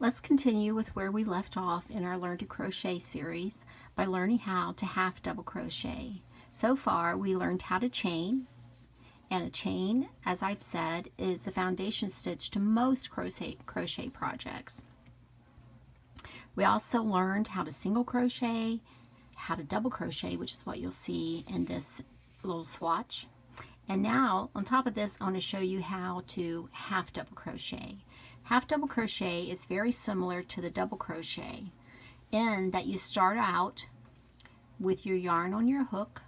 Let's continue with where we left off in our Learn to Crochet series by learning how to half double crochet. So far we learned how to chain, and a chain, as I've said, is the foundation stitch to most crochet projects. We also learned how to single crochet, how to double crochet, which is what you'll see in this little swatch. And now on top of this I want to show you how to half double crochet. Half double crochet is very similar to the double crochet in that you start out with your yarn on your hook,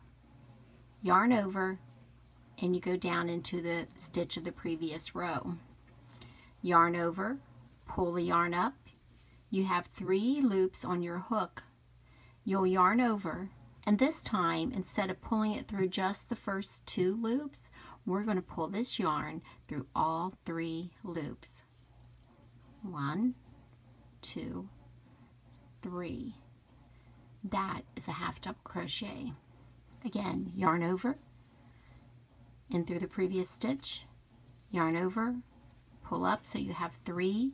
yarn over, and you go down into the stitch of the previous row. Yarn over, pull the yarn up. You have 3 loops on your hook. You'll yarn over, and this time instead of pulling it through just the first 2 loops, we're going to pull this yarn through all 3 loops. 1, 2, 3. That is a half double crochet. Again, yarn over and through the previous stitch, yarn over, pull up so you have 3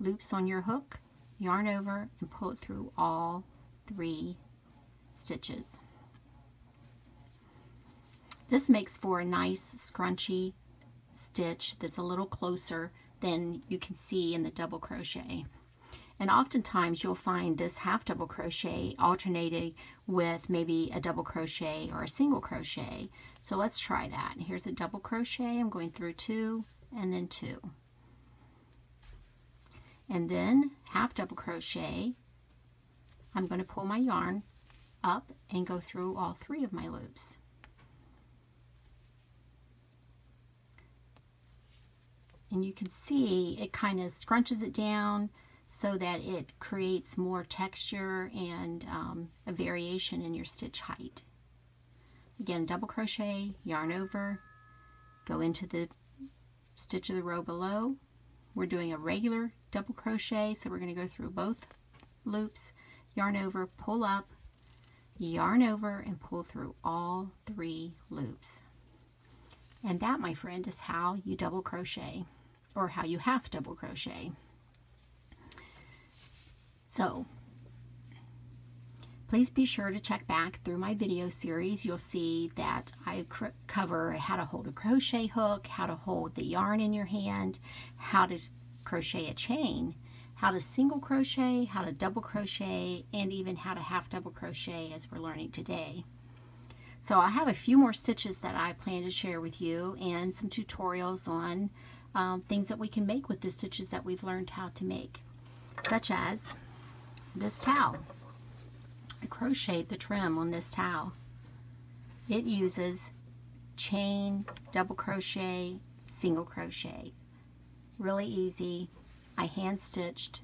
loops on your hook, yarn over and pull it through all 3 stitches. This makes for a nice scrunchy stitch that's a little closer than you can see in the double crochet. And oftentimes you'll find this half double crochet alternating with maybe a double crochet or a single crochet. So let's try that. Here's a double crochet. I'm going through 2 and then 2. And then half double crochet. I'm going to pull my yarn up and go through all 3 of my loops. And you can see it kind of scrunches it down so that it creates more texture and a variation in your stitch height. Again, double crochet, yarn over, go into the stitch of the row below. We're doing a regular double crochet, so we're going to go through both loops, yarn over, pull up, yarn over, and pull through all 3 loops. And that, my friend, is how you double crochet, or how you half double crochet. So please be sure to check back through my video series. You'll see that I cover how to hold a crochet hook, how to hold the yarn in your hand, how to crochet a chain, how to single crochet, how to double crochet, and even how to half double crochet as we're learning today. So I have a few more stitches that I plan to share with you and some tutorials on things that we can make with the stitches that we've learned how to make, such as this towel. I crocheted the trim on this towel. It uses chain, double crochet, single crochet. Really easy. I hand stitched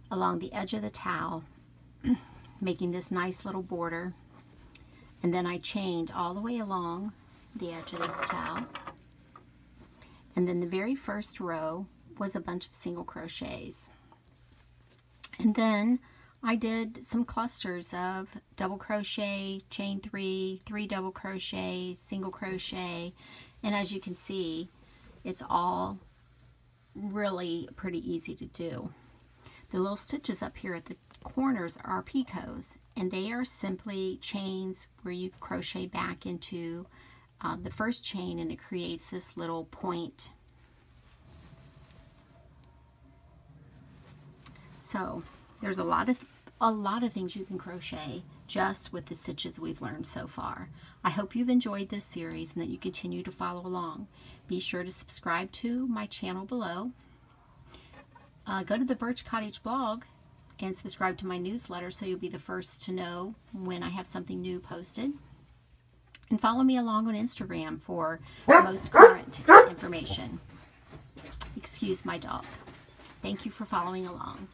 along the edge of the towel, making this nice little border, and then I chained all the way along the edge of this towel. And then the very first row was a bunch of single crochets. And then I did some clusters of double crochet, chain 3, 3 double crochet, single crochet, and as you can see, it's all really pretty easy to do. The little stitches up here at the corners are picots, and they are simply chains where you crochet back into the first chain, and it creates this little point. So there's a lot of things you can crochet just with the stitches we've learned so far. I hope you've enjoyed this series and that you continue to follow along. Be sure to subscribe to my channel below. Go to the Birch Cottage blog and subscribe to my newsletter so you'll be the first to know when I have something new posted. And follow me along on Instagram for the most current information. Excuse my dog. Thank you for following along.